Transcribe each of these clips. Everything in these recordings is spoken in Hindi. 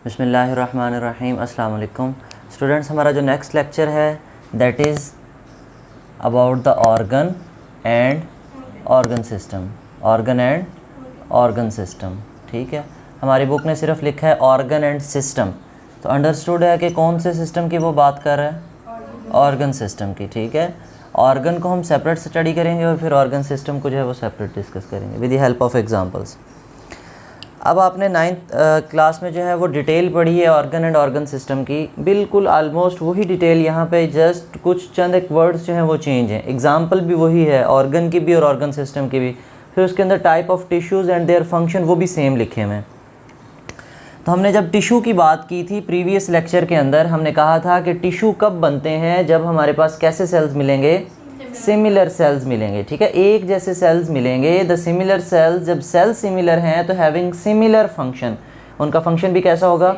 बिस्मिल्लाहिर्रहमानिर्रहीम। अस्सलाम वालेकुम स्टूडेंट्स, हमारा जो नेक्स्ट लेक्चर है that is about the organ and organ system. Organ and organ system, ठीक है। हमारी बुक ने सिर्फ लिखा है ऑर्गन एंड सिस्टम, तो अंडरस्टूड है कि कौन से सिस्टम की वो बात कर रहा है, ऑर्गन सिस्टम की, ठीक है। ऑर्गन को हम सेपरेट स्टडी करेंगे और फिर ऑर्गन सिस्टम को जो है वो सेपरेट डिस्कस करेंगे with the help of examples. अब आपने 9th क्लास में जो है वो डिटेल पढ़ी है ऑर्गन एंड ऑर्गन सिस्टम की, बिल्कुल आलमोस्ट वही डिटेल यहाँ पे, जस्ट कुछ चंद एक वर्ड्स जो हैं वो चेंज हैं। एग्जांपल भी वही है ऑर्गन की भी और ऑर्गन सिस्टम की भी, फिर उसके अंदर type of tissues and their function वो भी सेम लिखे हुए हैं। तो हमने जब टिश्यू की बात की थी प्रीवियस लेक्चर के अंदर, हमने कहा था कि टिश्यू कब बनते हैं, जब हमारे पास कैसे सेल्स मिलेंगे, सिमिलर सेल्स मिलेंगे, ठीक है, एक जैसे सेल्स मिलेंगे। द सिमिलर सेल्स, जब सेल्स सिमिलर हैं तो हैविंग सिमिलर फंक्शन, उनका फंक्शन भी कैसा होगा।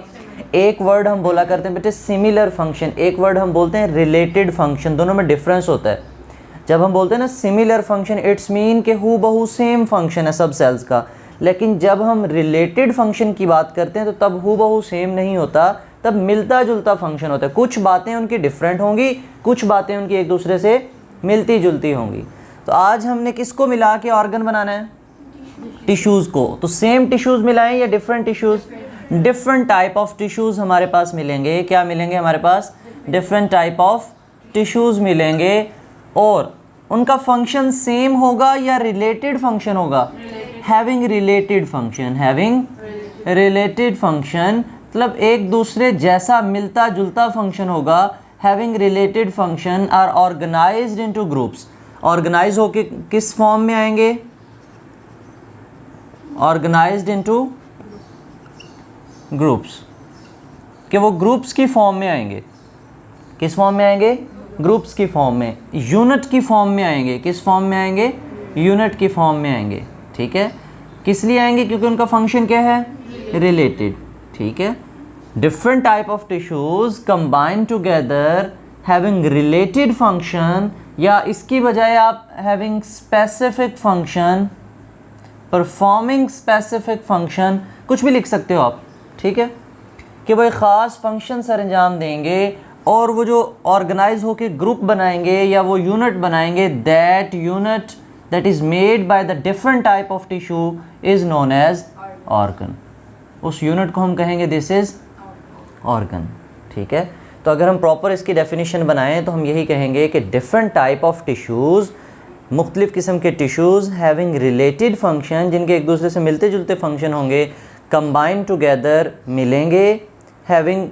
एक वर्ड हम बोला करते हैं बेटे सिमिलर फंक्शन, एक वर्ड हम बोलते हैं रिलेटेड फंक्शन, दोनों में डिफरेंस होता है। जब हम बोलते हैं ना सिमिलर फंक्शन, इट्स मीन के हू बहू सेम फंक्शन है सब सेल्स का, लेकिन जब हम रिलेटेड फंक्शन की बात करते हैं तो तब हू बहू सेम नहीं होता, तब मिलता जुलता फंक्शन होता है। कुछ बातें उनकी डिफरेंट होंगी, कुछ बातें उनकी एक दूसरे से मिलती जुलती होंगी। तो आज हमने किसको मिला के ऑर्गन बनाना है, टिश्यूज़ को। तो सेम टिश्यूज़ मिलाएं या different tissues, different type of tissues हमारे पास मिलेंगे। क्या मिलेंगे हमारे पास, डिफरेंट टाइप ऑफ टिश्यूज़ मिलेंगे, और उनका फंक्शन सेम होगा या रिलेटेड फंक्शन होगा, having related function, having related function मतलब एक दूसरे जैसा मिलता जुलता फंक्शन होगा। Having related function are organized into groups, organize होके किस फॉर्म में आएंगे, ऑर्गेनाइज्ड इनटू ग्रुप्स, कि वो ग्रुप्स की फॉर्म में आएंगे। किस फॉर्म में आएंगे, ग्रुप्स की फॉर्म में, यूनिट की फॉर्म में आएंगे। किस फॉर्म में आएंगे, यूनिट की फॉर्म में आएंगे, ठीक है। किस लिए आएंगे, क्योंकि उनका फंक्शन क्या है, रिलेटेड, ठीक है। Different type of tissues combine together having related function, या इसकी बजाय आप having specific function, performing specific function, कुछ भी लिख सकते हो आप, ठीक है, कि वो एक ख़ास फंक्शन सर अंजाम देंगे और वो जो ऑर्गेनाइज होके ग्रुप बनाएंगे या वो यूनिट बनाएंगे, that unit that is made by the different type of tissue is known as organ. उस यूनिट को हम कहेंगे दिस इज़ ऑर्गन, ठीक है। तो अगर हम प्रॉपर इसकी डेफिनेशन बनाएं तो हम यही कहेंगे कि डिफरेंट टाइप ऑफ टिश्यूज़, मुख्तलिफ़ किस्म के टिश्यूज़ हैविंग रिलेटेड फंक्शन, जिनके एक दूसरे से मिलते जुलते फंक्शन होंगे, कंबाइन टुगेदर मिलेंगे, हैविंग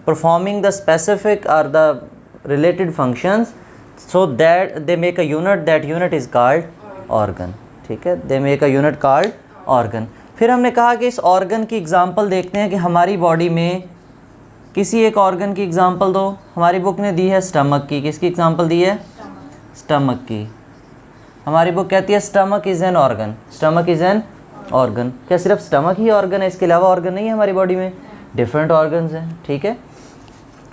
परफॉर्मिंग द स्पेसिफिक और the related functions, so that they make a unit, that unit is called organ, ठीक है। They make a unit called organ. फिर हमने कहा कि इस ऑर्गन की एग्जांपल देखते हैं कि हमारी बॉडी में किसी एक ऑर्गन की एग्जांपल दो। हमारी बुक ने दी है स्टमक की, किसकी एग्जांपल दी है, स्टमक की। हमारी बुक कहती है stomach is an organ, stomach is an organ. क्या सिर्फ स्टमक ही ऑर्गन है, इसके अलावा ऑर्गन नहीं है हमारी बॉडी में, डिफरेंट ऑर्गन्स हैं, ठीक है।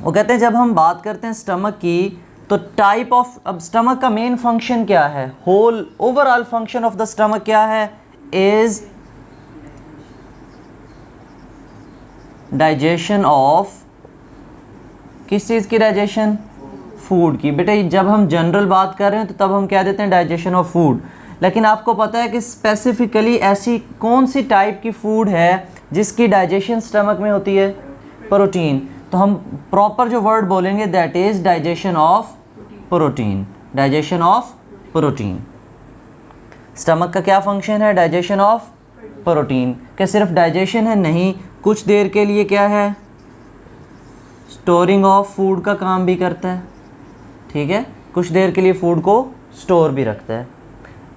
वो कहते हैं जब हम बात करते हैं स्टमक की तो टाइप ऑफ, अब स्टमक का मेन फंक्शन क्या है, whole overall function of the stomach क्या है, इज़ डाइजेशन ऑफ, किस चीज़ की डाइजेशन, फूड की। बेटे जब हम जनरल बात कर रहे हैं तो तब हम क्या देते हैं, डाइजेशन ऑफ फूड, लेकिन आपको पता है कि स्पेसिफिकली ऐसी कौन सी टाइप की फूड है जिसकी डाइजेशन स्टमक में होती है, प्रोटीन। तो हम प्रॉपर जो वर्ड बोलेंगे that is digestion of protein, digestion of protein. Stomach का क्या फंक्शन है, डाइजेशन ऑफ प्रोटीन। क्या सिर्फ डाइजेशन है, नहीं, कुछ देर के लिए क्या है, स्टोरिंग ऑफ फूड का काम भी करता है, ठीक है, कुछ देर के लिए फूड को स्टोर भी रखता है।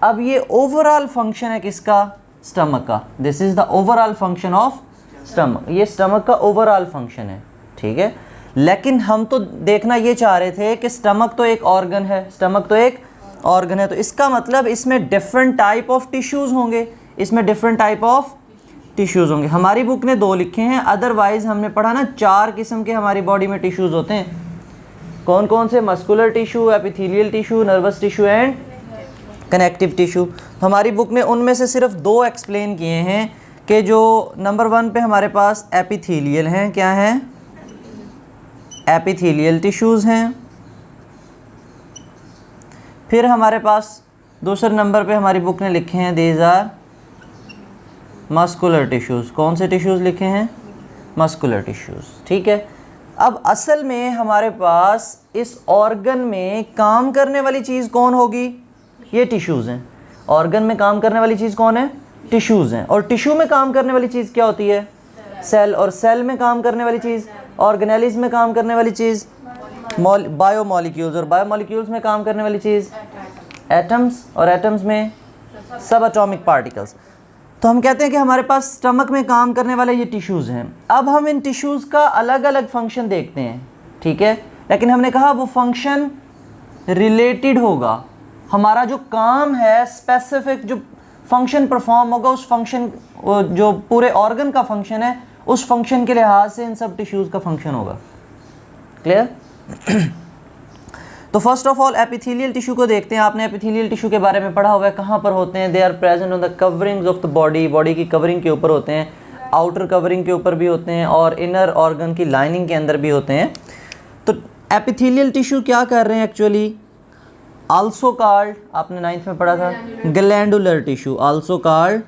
अब ये ओवरऑल फंक्शन है किसका, स्टमक का। This is the overall function of stomach, ये स्टमक का ओवरऑल फंक्शन है, ठीक है। लेकिन हम तो देखना ये चाह रहे थे कि स्टमक तो एक ऑर्गन है, स्टमक तो एक ऑर्गन है, तो इसका मतलब इसमें डिफरेंट टाइप ऑफ टिश्यूज़ होंगे, इसमें डिफरेंट टाइप ऑफ टिश्यूज़ होंगे। हमारी बुक ने 2 लिखे हैं, अदरवाइज़ हमने पढ़ा ना 4 किस्म के हमारी बॉडी में टिश्यूज़ होते हैं। कौन कौन से, muscular tissue, epithelial tissue, nervous tissue and connective tissue. हमारी बुक ने उनमें से सिर्फ 2 एक्सप्लेन किए हैं कि जो नंबर 1 पे हमारे पास एपिथेलियल हैं, क्या हैं, एपिथेलियल टिश्यूज़ हैं। फिर हमारे पास दूसरे नंबर पे हमारी बुक ने लिखे हैं दीज आर मस्कुलर टिश्यूज़। कौन से टिश्यूज़ लिखे हैं, मस्कुलर टिश्यूज़, ठीक है। अब असल में हमारे पास इस ऑर्गन में काम करने वाली चीज़ कौन होगी, ये टिश्यूज़ हैं। ऑर्गन में काम करने वाली चीज़ कौन है, टिश्यूज़ हैं। और टिश्यू में काम करने वाली चीज़ क्या होती है, सेल। और सेल में काम करने वाली चीज़, ऑर्गेनेलिज़ में काम करने वाली चीज़ बायोमॉलिक्यूल्स। और बायोमॉलिक्यूल्स में काम करने वाली चीज़ एटम्स। और एटम्स में सब एटॉमिक पार्टिकल्स। तो हम कहते हैं कि हमारे पास स्टमक में काम करने वाले ये टिश्यूज़ हैं। अब हम इन टिश्यूज़ का अलग अलग फंक्शन देखते हैं, ठीक है। लेकिन हमने कहा वो फंक्शन रिलेटेड होगा। हमारा जो काम है, स्पेसिफिक जो फंक्शन परफॉर्म होगा, उस फंक्शन, जो पूरे ऑर्गन का फंक्शन है, उस फंक्शन के लिहाज से इन सब टिश्यूज़ का फंक्शन होगा। क्लियर। तो first of all epithelial tissue को देखते हैं। आपने एपिथेलियल टिश्यू के बारे में पढ़ा हुआ है, कहाँ पर होते हैं, they are present on the coverings of the body. Body की कवरिंग के ऊपर होते हैं, आउटर कवरिंग के ऊपर भी होते हैं और इनर ऑर्गन की लाइनिंग के अंदर भी होते हैं। तो एपिथेलियल टिश्यू क्या कर रहे हैं एक्चुअली, आल्सो कॉल्ड, आपने 9th में पढ़ा था, glandular tissue, also called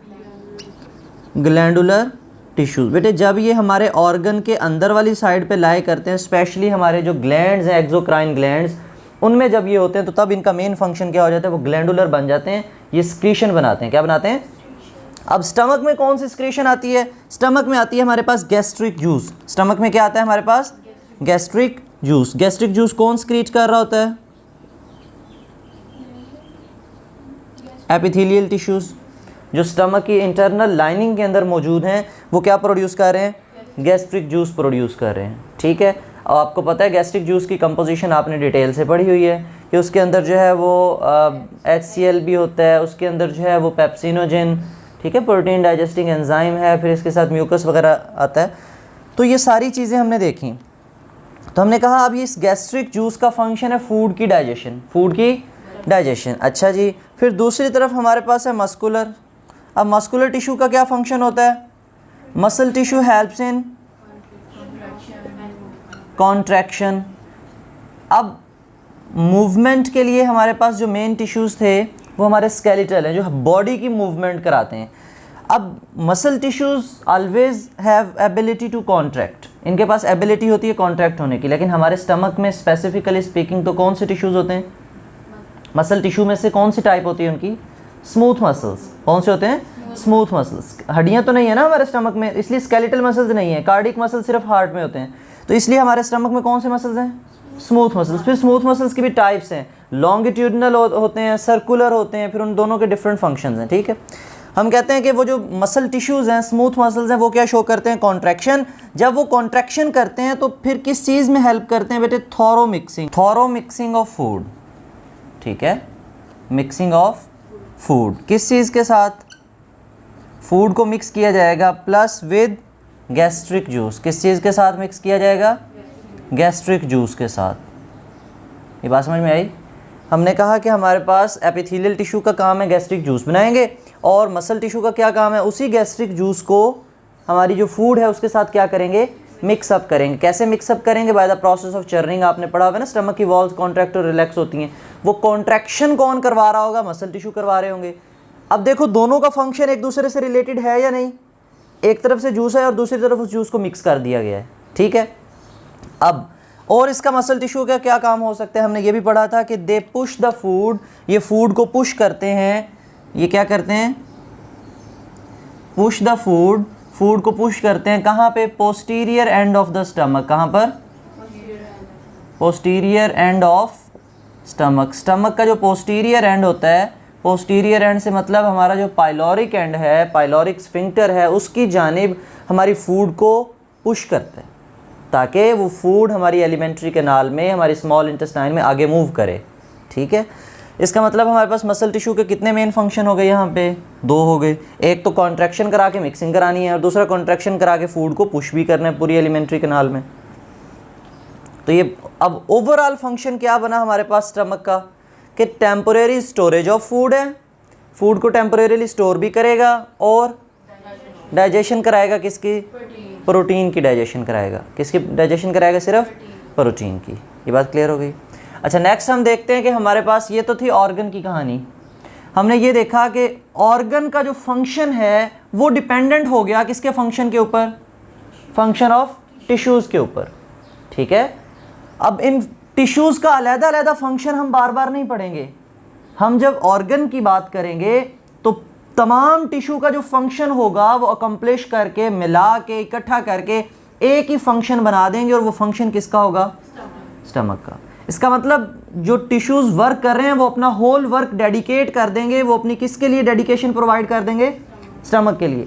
glandular tissues. बेटे जब ये हमारे ऑर्गन के अंदर वाली साइड पे लाई करते हैं, स्पेशली हमारे जो ग्लैंड्स हैं, एक्सोक्राइन ग्लैंड्स, उनमें जब ये होते हैं तो तब इनका मेन फंक्शन क्या हो जाता है, वो ग्लैंडुलर बन जाते हैं, ये स्क्रीशन बनाते हैं। क्या बनाते हैं। अब स्टमक में कौन सी स्क्रीशन आती है, स्टमक में आती है हमारे पास गैस्ट्रिक जूस। स्टमक में क्या आता है हमारे पास, गैस्ट्रिक जूस। गैस्ट्रिक जूस कौन स्क्रीच कर रहा होता है, एपिथेलियल टिश्यूज़ जो स्टमक की इंटरनल लाइनिंग के अंदर मौजूद हैं, वो क्या प्रोड्यूस कर रहे हैं, गैस्ट्रिक जूस प्रोड्यूस कर रहे हैं, ठीक है। और आपको पता है गैस्ट्रिक जूस की कंपोजिशन आपने डिटेल से पढ़ी हुई है कि उसके अंदर जो है वो HCl भी होता है, उसके अंदर जो है वो पेप्सिनोजेन, ठीक है, प्रोटीन डाइजेस्टिंग एंजाइम है, फिर इसके साथ म्यूकस वगैरह आता है। तो ये सारी चीज़ें हमने देखी। तो हमने कहा अब इस गैस्ट्रिक जूस का फंक्शन है फूड की डाइजेशन, फूड की डाइजेशन। अच्छा जी, फिर दूसरी तरफ हमारे पास है मस्कुलर। अब मस्कुलर टिश्यू का क्या फंक्शन होता है, muscle tissue helps in contraction. अब मूवमेंट के लिए हमारे पास जो मेन टिश्यूज़ थे वो हमारे स्केलेटल हैं, जो बॉडी की मूवमेंट कराते हैं। अब muscle tissues always have ability to contract, इनके पास एबिलिटी होती है कॉन्ट्रैक्ट होने की। लेकिन हमारे स्टमक में स्पेसिफिकली स्पीकिंग तो कौन से टिश्यूज़ होते हैं, मसल टिश्यू में से कौन सी टाइप होती है उनकी, स्मूथ मसल्स। कौन से होते हैं, स्मूथ मसल्स। हड्डियाँ तो नहीं है ना हमारे स्टमक में, इसलिए स्केलेटल मसल्स नहीं है, कार्डिक मसल सिर्फ हार्ट में होते हैं। तो इसलिए हमारे स्टमक में कौन से मसल्स हैं, स्मूथ मसल्स। फिर स्मूथ मसल्स की भी टाइप्स हैं, लॉन्गिट्यूडनल होते हैं, सर्कुलर होते हैं, फिर उन दोनों के डिफरेंट फंक्शंस हैं, ठीक है। हम कहते हैं कि वो जो मसल टिश्यूज़ हैं, स्मूथ मसल्स हैं, वो क्या शो करते हैं, कॉन्ट्रैक्शन। जब वो कॉन्ट्रैक्शन करते हैं तो फिर किस चीज़ में हेल्प करते हैं बेटे, थॉरो मिक्सिंग ऑफ फूड, ठीक है, मिक्सिंग ऑफ फूड। किस चीज़ के साथ, फूड को मिक्स किया जाएगा प्लस विद गैस्ट्रिक जूस। किस चीज़ के साथ मिक्स किया जाएगा, गैस्ट्रिक जूस के साथ। ये बात समझ में आई। हमने कहा कि हमारे पास एपिथेलियल टिश्यू का काम है गैस्ट्रिक जूस बनाएंगे, और मसल टिश्यू का क्या काम है, उसी गैस्ट्रिक जूस को हमारी जो फूड है उसके साथ क्या करेंगे, मिक्सअप करेंगे। कैसे मिक्सअप करेंगे, by the process of churning. आपने पढ़ा हुआ है ना, स्टमक की वॉल्स कॉन्ट्रैक्ट और रिलैक्स होती हैं, वो कॉन्ट्रैक्शन कौन करवा रहा होगा, मसल टिश्यू करवा रहे होंगे। अब देखो दोनों का फंक्शन एक दूसरे से रिलेटेड है या नहीं, एक तरफ से जूस है और दूसरी तरफ उस जूस को मिक्स कर दिया गया है, ठीक है। अब और इसका मसल टिश्यू का क्या काम हो सकता है, हमने ये भी पढ़ा था कि दे पुश द फूड, ये फूड को पुश करते हैं। ये क्या करते हैं, पुश द फूड, फूड को पुश करते हैं कहाँ पे, posterior end of the stomach. कहाँ पर, posterior end of stomach. Stomach का जो पोस्टीरियर एंड होता है, पोस्टीरियर एंड से मतलब हमारा जो पाइलोरिक एंड है, पाइलोरिक स्फिंक्टर है, उसकी जानिब हमारी फूड को पुश करते हैं ताकि वो फूड हमारी एलिमेंट्री कैनाल में, हमारी स्मॉल इंटेस्टाइन में आगे मूव करे, ठीक है। इसका मतलब हमारे पास मसल टिश्यू के कितने मेन फंक्शन हो गए, यहाँ पे 2 हो गए। एक तो कॉन्ट्रैक्शन करा के मिक्सिंग करानी है, और दूसरा कॉन्ट्रैक्शन करा के फूड को पुश भी करना है पूरी एलिमेंट्री कैनाल में। तो ये अब ओवरऑल फंक्शन क्या बना हमारे पास स्टमक का, कि टेम्पोरेरी स्टोरेज ऑफ फूड है, फूड को टेम्पोरेरीली स्टोर भी करेगा और डाइजेशन कराएगा किसकी, प्रोटीन की डाइजेशन कराएगा। किसकी डाइजेशन कराएगा, सिर्फ प्रोटीन की। ये बात क्लियर हो गई। अच्छा नेक्स्ट हम देखते हैं कि हमारे पास ये तो थी ऑर्गन की कहानी। हमने ये देखा कि ऑर्गन का जो फंक्शन है वो डिपेंडेंट हो गया किसके फंक्शन के ऊपर, फंक्शन ऑफ टिश्यूज़ के ऊपर। ठीक है, अब इन टिश्यूज़ का अलग अलग फंक्शन हम बार बार नहीं पढ़ेंगे। हम जब ऑर्गन की बात करेंगे तो तमाम टिश्यू का जो फंक्शन होगा वो अकम्प्लिश करके, मिला के, इकट्ठा करके एक ही फंक्शन बना देंगे और वो फंक्शन किसका होगा, स्टमक का। इसका मतलब जो टिश्यूज़ वर्क कर रहे हैं वो अपना होल वर्क डेडिकेट कर देंगे, वो अपनी किसके लिए डेडिकेशन प्रोवाइड कर देंगे, स्टमक के लिए।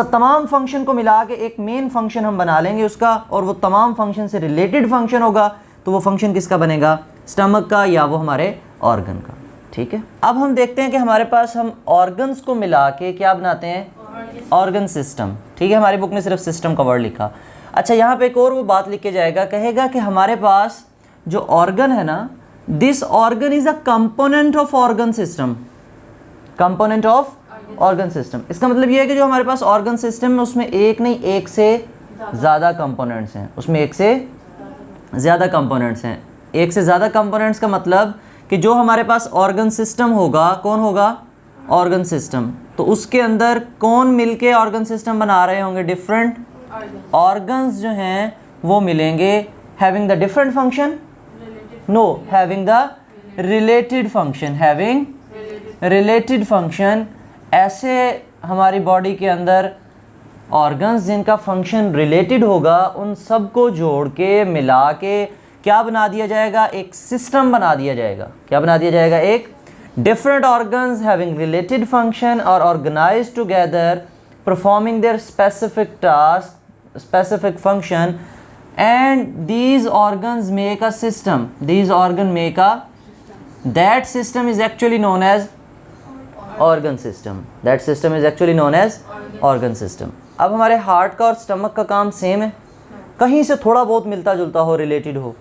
तमाम फंक्शन को मिला के एक मेन फंक्शन हम बना लेंगे उसका, और वो तमाम फंक्शन से रिलेटेड फंक्शन होगा, तो वो फंक्शन किसका बनेगा, स्टमक का या वो हमारे ऑर्गन का। ठीक है, अब हम देखते हैं कि हमारे पास हम ऑर्गन्स को मिला के क्या बनाते हैं, ऑर्गन सिस्टम। ठीक है, हमारी बुक में सिर्फ सिस्टम का वर्ड लिखा। अच्छा यहाँ पे एक और वो बात लिख के जाएगा, कहेगा कि हमारे पास जो ऑर्गन है ना, this organ is a component of organ system, component of organ system. इसका मतलब ये है कि जो हमारे पास ऑर्गन सिस्टम है उसमें एक नहीं, एक से ज़्यादा कंपोनेंट्स हैं, उसमें एक से ज़्यादा कंपोनेंट्स हैं। एक से ज़्यादा कंपोनेंट्स का मतलब कि जो हमारे पास ऑर्गन सिस्टम होगा, कौन होगा, ऑर्गन सिस्टम, तो उसके अंदर कौन मिलके ऑर्गन सिस्टम बना रहे होंगे, डिफरेंट ऑर्गन्स जो हैं वो मिलेंगे, having the different function, no, having the related function, having related function. ऐसे हमारी बॉडी के अंदर ऑर्गन्स जिनका फंक्शन रिलेटेड होगा उन सबको जोड़ के, मिला के क्या बना दिया जाएगा, एक सिस्टम बना दिया जाएगा। क्या बना दिया जाएगा, एक different organs having related function और organized together performing their specific task, specific function, and these organs make a system, these organ make a, that system is actually known as organ system, that system is actually known as organ system। अब हमारे हार्ट का और स्टमक का काम सेम है, कहीं से थोड़ा बहुत मिलता जुलता हो, रिलेटेड हो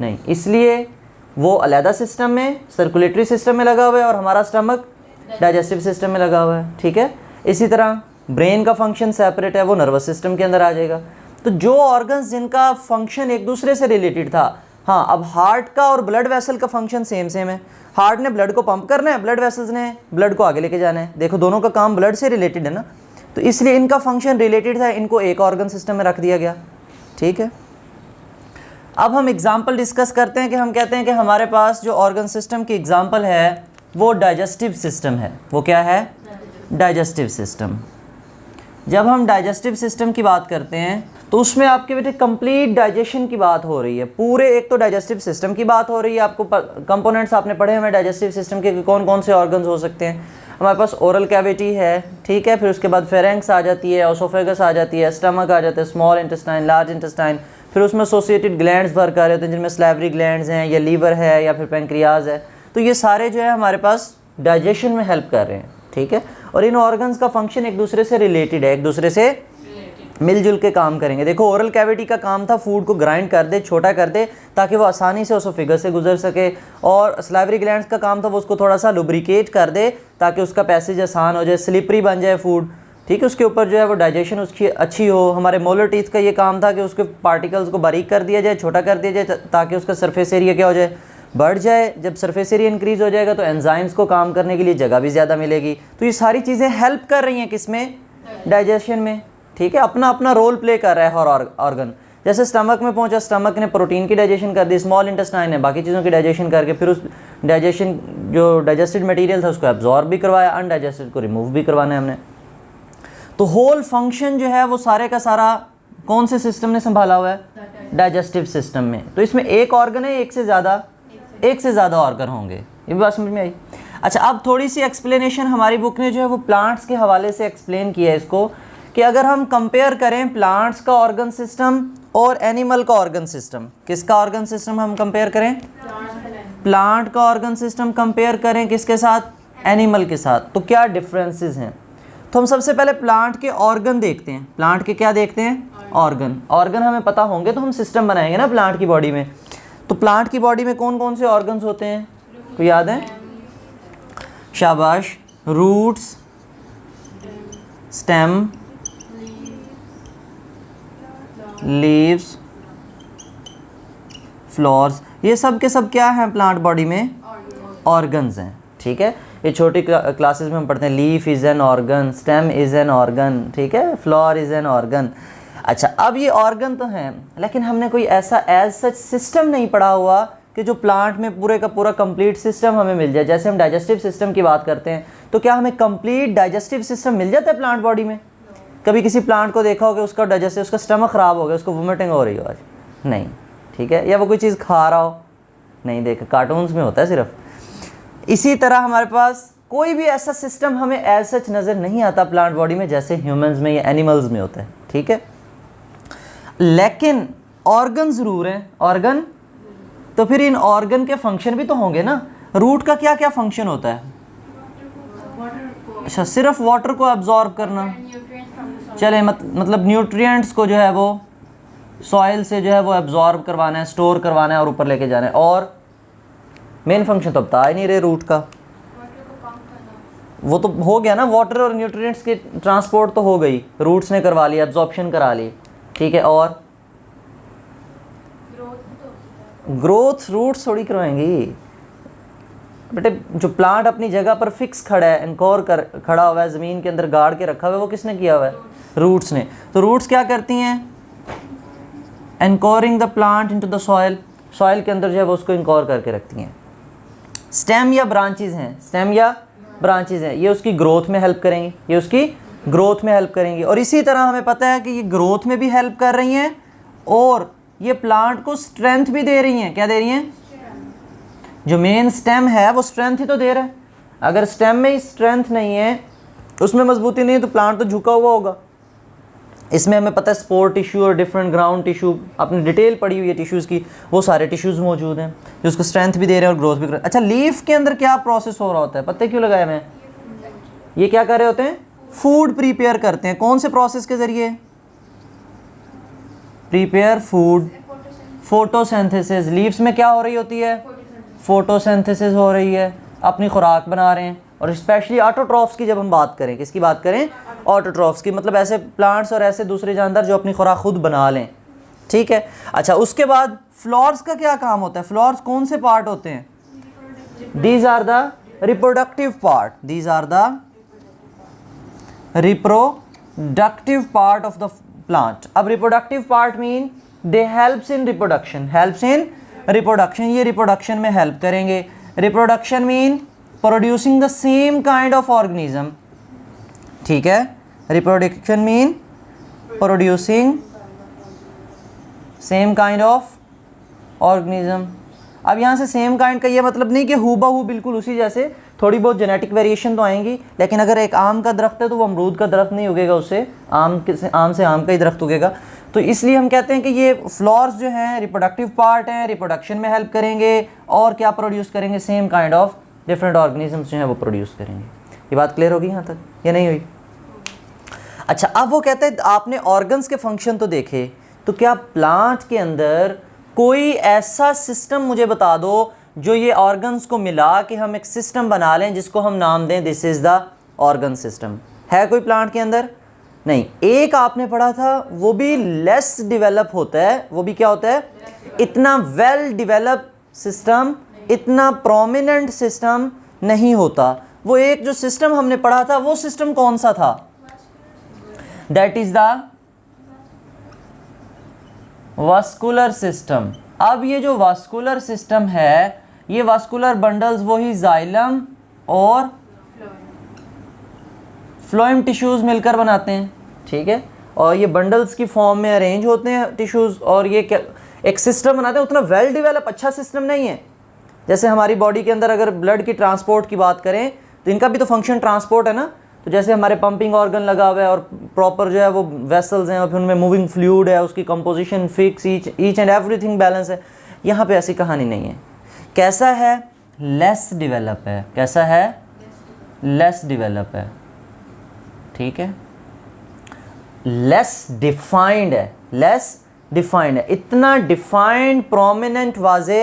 नहीं, इसलिए वो अलहदा सिस्टम में, सर्कुलेटरी सिस्टम में लगा हुआ है और हमारा स्टमक डाइजेस्टिव सिस्टम में लगा हुआ है। ठीक है, इसी तरह ब्रेन का फंक्शन सेपरेट है, वो नर्वस सिस्टम के अंदर आ जाएगा। तो जो ऑर्गन्स जिनका फंक्शन एक दूसरे से रिलेटेड था, हाँ, अब हार्ट का और ब्लड वेसल का फंक्शन सेम है। हार्ट ने ब्लड को पंप करना है, ब्लड वेसल्स ने ब्लड को आगे लेके जाना है। देखो दोनों का काम ब्लड से रिलेटेड है ना, तो इसलिए इनका फंक्शन रिलेटेड था, इनको एक ऑर्गन सिस्टम में रख दिया गया। ठीक है, अब हम एग्जाम्पल डिस्कस करते हैं कि हम कहते हैं कि हमारे पास जो ऑर्गन सिस्टम की एग्जाम्पल है वो डाइजेस्टिव सिस्टम है। वो क्या है, डाइजेस्टिव सिस्टम। जब हम डाइजेस्टिव सिस्टम की बात करते हैं तो उसमें आपके बेटे कंप्लीट डाइजेशन की बात हो रही है, पूरे एक तो डाइजेस्टिव सिस्टम की बात हो रही है। आपको कंपोनेंट्स आपने पढ़े हुए डाइजेस्टिव सिस्टम के, कौन कौन से ऑर्गन्स हो सकते हैं। हमारे पास ओरल कैविटी है, ठीक है, फिर उसके बाद फेरेंक्स आ जाती है, ओसोफेगस आ जाती है, स्टमक आ जाता है, स्मॉल इंटेस्टाइन, लार्ज इंटेस्टाइन, फिर उसमें एसोसिएटेड ग्लैंड्स वर्क कर रहे होते हैं जिनमें स्लैवरी ग्लैंड्स हैं या लीवर है या फिर पेंक्रियाज है। तो ये सारे जो है हमारे पास डाइजेशन में हेल्प कर रहे हैं। ठीक है, और इन ऑर्गन्स का फंक्शन एक दूसरे से रिलेटेड है, एक दूसरे से मिलजुल के काम करेंगे। देखो ओरल कैविटी का काम था फूड को ग्राइंड कर दे, छोटा कर दे, ताकि वो आसानी से ओसोफेगस से गुजर सके, और स्लाइवरी ग्लैंड्स का काम था वो उसको थोड़ा सा लुब्रिकेट कर दे ताकि उसका पैसेज आसान हो जाए, स्लिपरी बन जाए फूड। ठीक है, उसके ऊपर जो है वो डाइजेशन उसकी अच्छी हो। हमारे मोलर टीथ का ये काम था कि उसके पार्टिकल्स को बारीक कर दिया जाए, छोटा कर दिया जाए, ताकि उसका सरफेस एरिया क्या हो जाए, बढ़ जाए। जब सरफेस एरिया इंक्रीज़ हो जाएगा तो एंजाइम्स को काम करने के लिए जगह भी ज़्यादा मिलेगी। तो ये सारी चीज़ें हेल्प कर रही हैं किसमें, डाइजेशन में। ठीक है, अपना अपना रोल प्ले कर रहा है हर ऑर्गन। जैसे स्टमक में पहुंचा, स्टमक ने प्रोटीन की डाइजेशन कर दी, स्मॉल इंटेस्टाइन ने बाकी चीज़ों की डाइजेशन करके फिर उस डाइजेशन जो डाइजेस्टेड मटेरियल था उसको एब्जॉर्ब भी करवाया, अनडाइजेस्टेड को रिमूव भी करवाना है हमने। तो होल फंक्शन जो है वो सारे का सारा कौन से सिस्टम ने संभाला हुआ है, डाइजेस्टिव सिस्टम में। तो इसमें एक ऑर्गन है, एक से ज़्यादा ऑर्गन होंगे। ये भी बात समझ में आई। अच्छा, अब थोड़ी सी एक्सप्लेनेशन हमारी बुक ने जो है वो प्लांट्स के हवाले से एक्सप्लेन किया है इसको, कि अगर हम कंपेयर करें प्लांट्स का ऑर्गन सिस्टम और एनिमल का ऑर्गन सिस्टम, किसका ऑर्गन सिस्टम हम कंपेयर करें, प्लांट का ऑर्गन सिस्टम कंपेयर करें किसके साथ, एनिमल के साथ, तो क्या डिफरेंसेस हैं। तो हम सबसे पहले प्लांट के ऑर्गन देखते हैं। प्लांट के क्या देखते हैं, ऑर्गन। ऑर्गन हमें पता होंगे तो हम सिस्टम बनाएंगे ना प्लांट की बॉडी में। तो प्लांट की बॉडी में कौन कौन से ऑर्गन्स होते हैं, तो याद है? शाबाश। रूट्स, स्टेम, लीव्स, फ्लोर्स, ये सब के सब क्या हैं प्लांट बॉडी में? ऑर्गन्स हैं। ठीक है, ये छोटी क्लासेस में हम पढ़ते हैं leaf is an organ, stem is an organ, ठीक है, फ्लोर इज़ एन ऑर्गन। अच्छा, अब ये ऑर्गन तो हैं, लेकिन हमने कोई ऐसा एज सच सिस्टम नहीं पढ़ा हुआ कि जो प्लांट में पूरे का पूरा कंप्लीट सिस्टम हमें मिल जाए। जैसे हम डाइजेस्टिव सिस्टम की बात करते हैं, तो क्या हमें कंप्लीट डाइजेस्टिव सिस्टम मिल जाता है प्लांट बॉडी में? कभी किसी प्लांट को देखा हो कि उसका डाइजेस्टिव, उसका स्टमक ख़राब हो गया, उसको वोमिटिंग हो रही हो आज? नहीं, ठीक है, या वो कोई चीज़ खा रहा हो? नहीं, देखा, कार्टून्स में होता है सिर्फ। इसी तरह हमारे पास कोई भी ऐसा सिस्टम हमें एज सच नज़र नहीं आता प्लांट बॉडी में जैसे ह्यूमंस में या एनिमल्स में होता है। ठीक है, लेकिन ऑर्गन ज़रूर हैं। ऑर्गन, तो फिर इन ऑर्गन के फंक्शन भी तो होंगे ना। रूट का क्या क्या फंक्शन होता है? अच्छा, सिर्फ वाटर को एब्जॉर्ब करना, चले मतलब न्यूट्रिएंट्स को जो है वो सॉइल से जो है वो एब्जॉर्ब करवाना है, स्टोर करवाना है और ऊपर लेके जाना है। और मेन फंक्शन तो बता ही नहीं रहे रूट का। वो तो हो गया ना, वाटर और न्यूट्रिएंट्स की ट्रांसपोर्ट तो हो गई, रूट्स ने करवा लिया, एब्जॉर्प्शन करा ली। ठीक है, और ग्रोथ रूट्स थोड़ी करवाएंगी बेटे। जो प्लांट अपनी जगह पर फिक्स खड़ा है, एंकोर कर खड़ा हुआ है, ज़मीन के अंदर गाड़ के रखा हुआ है, वो किसने किया हुआ है? रूट्स ने। तो रूट्स क्या करती हैं? Anchoring the plant into the soil, soil के अंदर जो है वो उसको एंकोर करके रखती हैं। स्टेम या ब्रांचेज हैं, स्टेम या ब्रांचेज हैं, ये उसकी ग्रोथ में हेल्प करेंगी, ये उसकी ग्रोथ में हेल्प करेंगी। और इसी तरह हमें पता है कि ये ग्रोथ में भी हेल्प कर रही हैं और ये प्लांट को स्ट्रेंथ भी दे रही हैं। क्या दे रही हैं? जो मेन स्टेम है वो स्ट्रेंथ ही तो दे रहा है। अगर स्टेम में ही स्ट्रेंथ नहीं है, उसमें मजबूती नहीं है, तो प्लांट तो झुका हुआ होगा। इसमें हमें पता है स्पोर टिश्यू और डिफरेंट ग्राउंड टिश्यू, आपने डिटेल पढ़ी हुई है टिश्यूज़ की, वो सारे टिश्यूज़ मौजूद हैं जो उसको स्ट्रेंथ भी दे रहे हैं और ग्रोथ भी कर रहे हैं। अच्छा, लीफ के अंदर क्या प्रोसेस हो रहा होता है, पता है क्यों लगाया मैं? ये क्या कर रहे होते हैं? फूड प्रिपेयर करते हैं। कौन से प्रोसेस के ज़रिए? Prepare food, photosynthesis. लीव्स में क्या हो रही होती है? फोटोसिंथेसिस हो रही है, अपनी खुराक बना रहे हैं। और स्पेशली ऑटोट्रॉफ्स की जब हम बात करें, किसकी बात करें? ऑटोट्रॉफ्स की, मतलब ऐसे प्लांट्स और ऐसे दूसरे जानवर जो अपनी खुराक खुद बना लें। ठीक है, अच्छा, उसके बाद फ्लावर्स का क्या काम होता है? फ्लावर्स कौन से पार्ट होते हैं? These are the reproductive part, these are the reproductive part of the plant. अब reproductive part mean they helps in reproduction, helps in reproduction, ये रिप्रोडक्शन में हेल्प करेंगे। Reproduction mean producing the same kind of organism. ठीक है, reproduction mean producing same kind of organism. अब यहाँ से सेम काइंड का ये मतलब नहीं कि हूबहू बिल्कुल उसी जैसे, थोड़ी बहुत जेनेटिक वेरिएशन तो आएंगी। लेकिन अगर एक आम का दरख्त है तो वो अमरूद का दरख्त नहीं उगेगा, उससे आम से आम का ही दरख्त उगेगा। तो इसलिए हम कहते हैं कि ये फ्लावर्स जो हैं रिप्रोडक्टिव पार्ट हैं, रिप्रोडक्शन में हेल्प करेंगे और क्या प्रोड्यूस करेंगे? Same kind of different organisms जो हैं वो प्रोड्यूस करेंगे। ये बात क्लियर होगी यहाँ तक या नहीं हुई? अच्छा, अब वो कहते हैं आपने ऑर्गन्स के फंक्शन तो देखे, तो क्या प्लांट के अंदर कोई ऐसा सिस्टम मुझे बता दो जो ये ऑर्गन्स को मिला के हम एक सिस्टम बना लें जिसको हम नाम दें this is the organ system. है कोई प्लांट के अंदर? नहीं। एक आपने पढ़ा था, वो भी लेस डिवेलप होता है। वो भी क्या होता है? इतना वेल डिवेलप सिस्टम, इतना प्रोमिनेंट सिस्टम नहीं होता। वो एक जो सिस्टम हमने पढ़ा था, वो सिस्टम कौन सा था? That is the vascular system. अब ये जो वास्कुलर सिस्टम है, ये वास्कुलर बंडल्स वही जाइलम और फ्लोएम टिश्यूज़ मिलकर बनाते हैं। ठीक है, और ये बंडल्स की फॉर्म में अरेंज होते हैं टिश्यूज़, और ये क्या एक सिस्टम बनाते हैं। उतना वेल डिवेलप अच्छा सिस्टम नहीं है। जैसे हमारी बॉडी के अंदर अगर ब्लड की ट्रांसपोर्ट की बात करें तो इनका भी तो फंक्शन ट्रांसपोर्ट है ना। तो जैसे हमारे पंपिंग ऑर्गन लगा हुआ है और प्रॉपर जो है वो वेसल्स हैं और फिर उनमें मूविंग फ्लूइड है, उसकी composition fix, each and everything balance है। यहाँ पे ऐसी कहानी नहीं है। कैसा है? लेस डिवेलप है। कैसा है? लेस डिवेलप है। ठीक है, लेस डिफाइंड है, लेस डिफाइंड है, इतना डिफाइंड प्रोमिनेंट वाजे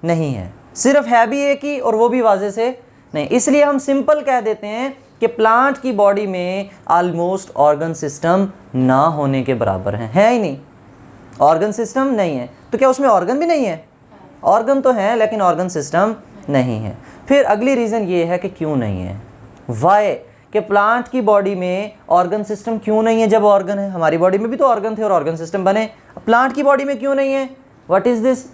नहीं है, सिर्फ है भी एक ही और वो भी वाजे से नहीं। इसलिए हम सिंपल कह देते हैं कि प्लांट की बॉडी में ऑलमोस्ट ऑर्गन सिस्टम ना होने के बराबर है ही नहीं, ऑर्गन सिस्टम नहीं है। तो क्या उसमें ऑर्गन भी नहीं है? ऑर्गन तो है लेकिन ऑर्गन सिस्टम नहीं है। फिर अगली रीज़न ये है कि क्यों नहीं है, वाई, कि प्लांट की बॉडी में ऑर्गन सिस्टम क्यों नहीं है जब ऑर्गन है? हमारी बॉडी में भी तो ऑर्गन थे और ऑर्गन सिस्टम बने, प्लांट की बॉडी में क्यों नहीं है? What is this?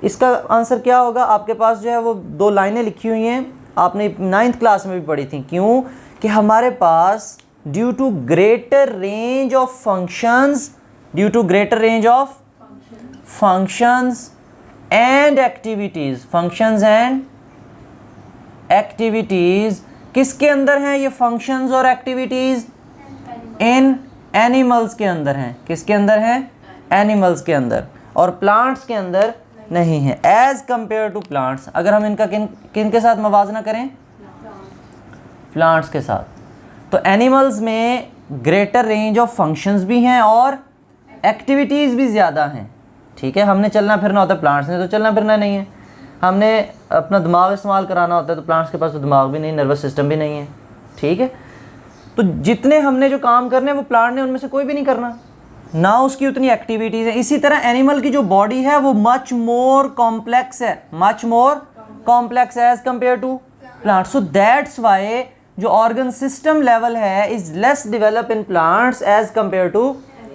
इसका आंसर क्या होगा? आपके पास जो है वो 2 लाइनें लिखी हुई हैं, आपने 9th क्लास में भी पढ़ी थी। क्यों? कि हमारे पास due to greater range of functions, due to greater range of functions and activities, functions and activities किसके अंदर हैं ये फंक्शंस और एक्टिविटीज़? इन एनिमल्स के अंदर हैं। किसके अंदर हैं? एनिमल्स के अंदर, और प्लांट्स के अंदर नहीं है एज कंपेयर टू प्लांट्स। अगर हम इनका किन के साथ मवाजना करें? प्लांट्स के साथ। तो एनिमल्स में ग्रेटर रेंज ऑफ फंक्शंस भी हैं और एक्टिविटीज़ भी ज़्यादा हैं। ठीक है, हमने चलना फिरना होता है, प्लांट्स ने तो चलना फिरना नहीं है। हमने अपना दिमाग इस्तेमाल कराना होता है, तो प्लांट्स के पास तो दिमाग भी नहीं, नर्वस सिस्टम भी नहीं है। ठीक है, तो जितने हमने जो काम करने हैं वो प्लांट ने उनमें से कोई भी नहीं करना, ना उसकी उतनी एक्टिविटीज़ है। इसी तरह एनिमल की जो बॉडी है वो मच मोर कॉम्प्लेक्स है, much more complex as compare to plant. So that's why जो ऑर्गन सिस्टम लेवल है is less develop in plants as compare to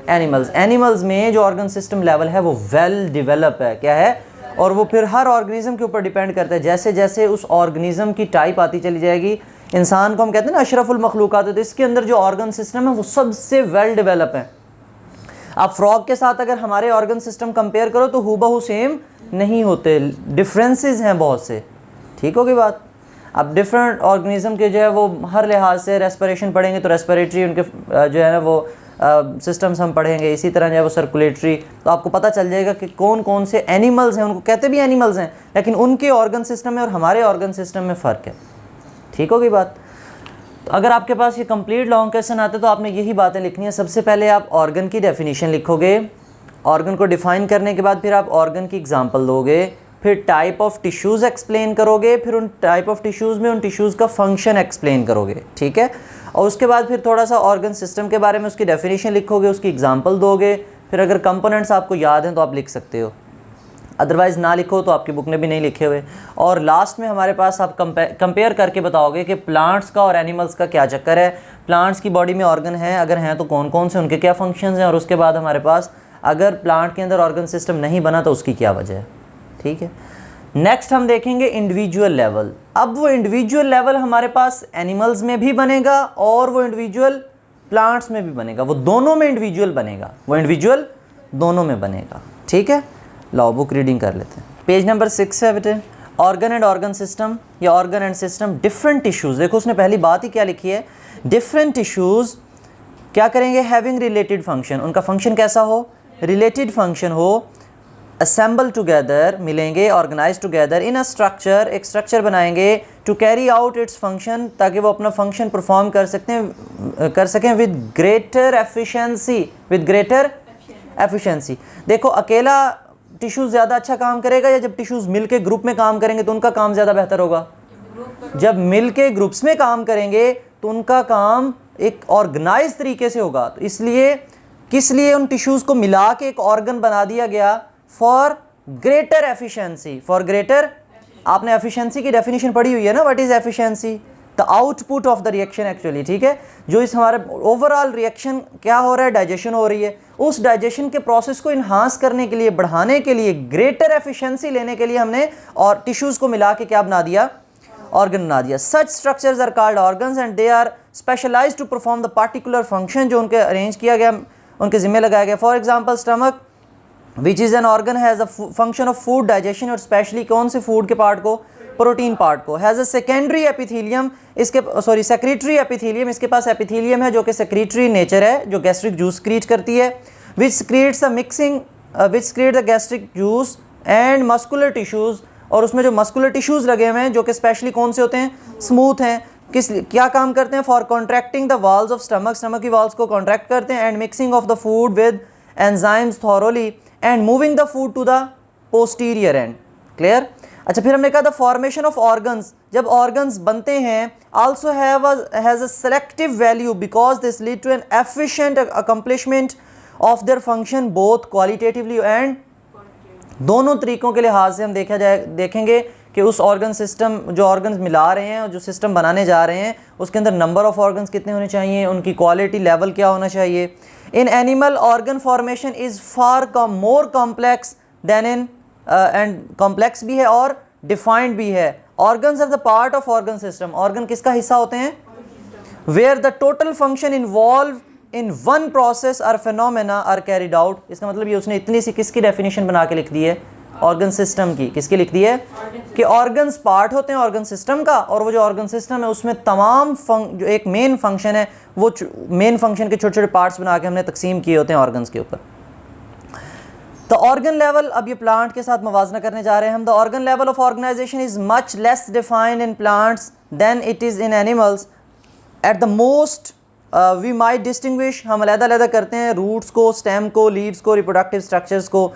animals. Animals में जो ऑर्गन सिस्टम लेवल है वो वेल डेवलप है। क्या है? और वो फिर हर ऑर्गेनिज्म के ऊपर डिपेंड करता है। जैसे जैसे उस ऑर्गेनिज्म की टाइप आती चली जाएगी, इंसान को हम कहते हैं ना अशरफुल मखलूकात, तो इसके अंदर जो ऑर्गन सिस्टम है वो सबसे वेल डेवलप है। आप फ्रॉग के साथ अगर हमारे ऑर्गन सिस्टम कंपेयर करो तो हूबहू सेम नहीं होते, डिफरेंसेस हैं बहुत से। ठीक होगी बात? अब डिफरेंट ऑर्गेनिज्म के जो है वो हर लिहाज से, रेस्पिरेशन पढ़ेंगे तो रेस्पिरेटरी उनके जो है ना वो सिस्टम्स हम पढ़ेंगे, इसी तरह जो है वो सर्कुलेटरी, तो आपको पता चल जाएगा कि कौन कौन से एनिमल्स हैं, उनको कहते भी एनिमल्स हैं, लेकिन उनके ऑर्गन सिस्टम में और हमारे ऑर्गन सिस्टम में फ़र्क है। ठीक होगी बात? तो अगर आपके पास ये कंप्लीट लॉन्ग क्वेश्चन आते तो आपने यही बातें लिखनी है। सबसे पहले आप ऑर्गन की डेफिनेशन लिखोगे, ऑर्गन को डिफ़ाइन करने के बाद फिर आप ऑर्गन की एग्जांपल दोगे, फिर टाइप ऑफ टिश्यूज़ एक्सप्लेन करोगे, फिर उन टाइप ऑफ टिश्यूज़ में उन टिश्यूज़ का फंक्शन एक्सप्लेन करोगे। ठीक है, और उसके बाद फिर थोड़ा सा ऑर्गन सिस्टम के बारे में उसकी डेफिनेशन लिखोगे, उसकी एग्जांपल दोगे, फिर अगर कंपोनेंट्स आपको याद हैं तो आप लिख सकते हो, अदरवाइज़ ना लिखो तो आपकी बुक ने भी नहीं लिखे हुए। और लास्ट में हमारे पास आप कंपेयर करके बताओगे कि प्लांट्स का और एनिमल्स का क्या चक्कर है, प्लांट्स की बॉडी में ऑर्गन है, अगर हैं तो कौन कौन से, उनके क्या फंक्शंस हैं, और उसके बाद हमारे पास अगर प्लांट के अंदर ऑर्गन सिस्टम नहीं बना तो उसकी क्या वजह है। ठीक है, नेक्स्ट हम देखेंगे इंडिविजुअल लेवल। अब वो इंडिविजुअल लेवल हमारे पास एनिमल्स में भी बनेगा और वो इंडिविजुअल प्लांट्स में भी बनेगा, वो दोनों में इंडिविजुअल बनेगा, वो इंडिविजुअल दोनों में बनेगा। ठीक है, लाओ बुक रीडिंग कर लेते हैं। पेज नंबर 6 है बेटे, ऑर्गन एंड ऑर्गन सिस्टम या organ and system different tissues. देखो उसने पहली बात ही क्या लिखी है, डिफरेंट टिश्यूज़ क्या करेंगे, हैविंग रिलेटेड फंक्शन, उनका फंक्शन कैसा हो, रिलेटेड फंक्शन हो, असेंबल टुगेदर, मिलेंगे, organize together in a structure, एक स्ट्रक्चर बनाएंगे, to carry out its function, ताकि वो अपना फंक्शन परफॉर्म कर सकें with greater efficiency, with greater efficiency. देखो अकेला टिश्यूज़ ज़्यादा अच्छा काम करेगा या जब टिश्यूज़ मिल के ग्रुप में काम करेंगे तो उनका काम ज़्यादा बेहतर होगा? जब मिल के ग्रुप्स में काम करेंगे तो उनका काम एक ऑर्गेनाइज तरीके से होगा। तो इसलिए किस लिए उन टिश्यूज़ को मिला के एक ऑर्गन बना दिया गया, for greater efficiency, for greater, आपने एफिशिएंसी की डेफिनेशन पढ़ी हुई है ना, what is efficiency, the output of the reaction actually. ठीक है, जो इस हमारे ओवरऑल रिएक्शन क्या हो रहा है, डाइजेशन हो रही है, उस डाइजेशन के प्रोसेस को इन्हांस करने के लिए, बढ़ाने के लिए, ग्रेटर एफिशिएंसी लेने के लिए हमने और टिश्यूज़ को मिला के क्या बना दिया, ऑर्गन बना दिया। Such structures are called organs and they are specialized to perform the particular function, जो उनके अरेंज किया गया, उनके जिम्मे लगाया गया। For example stomach which is an organ has a function of food digestion, और स्पेशली कौन से फूड के पार्ट को, प्रोटीन पार्ट को। हैज़ अ सेकेंडरी एपिथीलियम, इसके सेक्रेटरी एपिथीलियम, इसके पास एपिथीलियम है जो कि सेक्रेटरी नेचर है, जो गैस्ट्रिक जूस क्रिएट करती है, which creates a mixing, which create the gastric juice and muscular tissues, और उसमें जो मस्कुलर टिश्यूज़ लगे हुए हैं जो कि स्पेशली कौन से होते हैं, स्मूथ हैं, किस क्या काम करते हैं, for contracting the walls of stomach, stomach की वॉल्स को कॉन्ट्रैक्ट करते हैं, and mixing of the food with enzymes thoroughly, and moving the food to the posterior end. Clear. अच्छा, फिर हमने कहा द फॉर्मेशन ऑफ ऑर्गन्स, जब ऑर्गन्स बनते हैं also has a selective value because this lead to an efficient accomplishment of their function both qualitatively and, दोनों तरीक़ों के लिहाज से हम देखेंगे कि उस ऑर्गन सिस्टम, जो ऑर्गन्स मिला रहे हैं और जो सिस्टम बनाने जा रहे हैं उसके अंदर नंबर ऑफ ऑर्गन्स कितने होने चाहिए, उनकी क्वालिटी लेवल क्या होना चाहिए। In animal organ formation is far more complex than in and complex भी है और डिफाइंड भी है। Organs are the part of organ system, organ किसका हिस्सा होते हैं, where the total function involve in one process और फिनोमेना आर कैरिड आउट। इसका मतलब ये उसने इतनी सी किसकी डेफिनेशन बना के लिख दी है, ऑर्गन सिस्टम की। किसकी लिख दी है कि ऑर्गन्स पार्ट होते हैं ऑर्गन सिस्टम का, और वो जो ऑर्गन सिस्टम है उसमें तमाम जो एक मेन फंक्शन है वो मेन फंक्शन के छोटे छोटे पार्ट्स बना के हमने तकसीम किए होते हैं ऑर्गन्स के ऊपर। द ऑर्गन लेवल, अब ये प्लांट के साथ मवाजना करने जा रहे हैं हम। The organ level of organization is much less defined in plants than it is in animals. At the most we might distinguish, हम अलग-अलग करते हैं रूट्स को, स्टेम को, लीव्स को, रिप्रोडक्टिव स्ट्रक्चर्स को।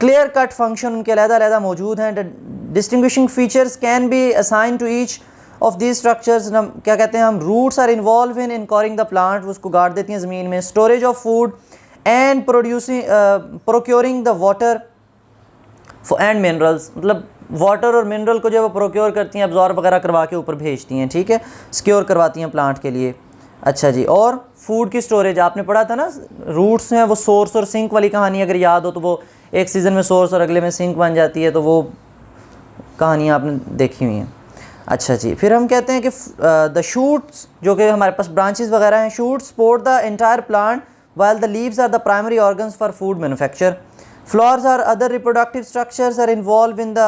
क्लियर कट फंक्शन उनके अलग-अलग मौजूद हैं। Distinguishing features can be assign to each of these structures. क्या कहते हैं हम, roots are involve in anchoring the plant, उसको गाड़ देती हैं ज़मीन में। Storage of food and procuring the water and minerals, मतलब वाटर और मिनरल को जो वो प्रोक्योर करती हैं, अब्जॉर्ब वगैरह करवा के ऊपर भेजती हैं, ठीक है, सिक्योर करवाती हैं प्लांट के लिए। अच्छा जी, और फूड की स्टोरेज आपने पढ़ा था ना, रूट्स हैं वो सोर्स और सिंक वाली कहानी अगर याद हो तो वो एक सीज़न में सोर्स और अगले में सिंक बन जाती है, तो वो कहानियाँ आपने देखी हुई हैं। अच्छा जी, फिर हम कहते हैं कि द शूट्स, जो कि हमारे पास ब्रांचेस वगैरह हैं, shoots support the entire plant while the leaves are the primary organs for food manufacture. Flowers or other reproductive structures are involved in the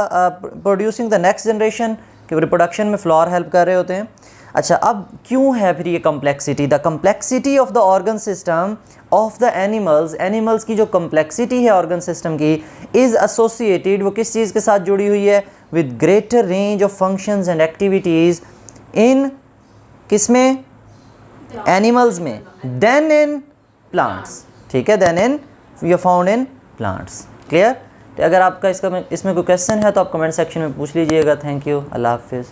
producing the next generation, कि reproduction में flower help कर रहे होते हैं। अच्छा, अब क्यों है फिर ये complexity? The complexity of the organ system of the animals, animals की जो complexity है organ system की is associated, वो किस चीज़ के साथ जुड़ी हुई है, with greater range of functions and activities in किसमें, animals में, than in प्लांट्स, ठीक है, than in you found in plants. Clear. अगर आपका इसमें कोई क्वेश्चन है तो आप कमेंट सेक्शन में पूछ लीजिएगा। थैंक यू, अल्लाह हाफिज़।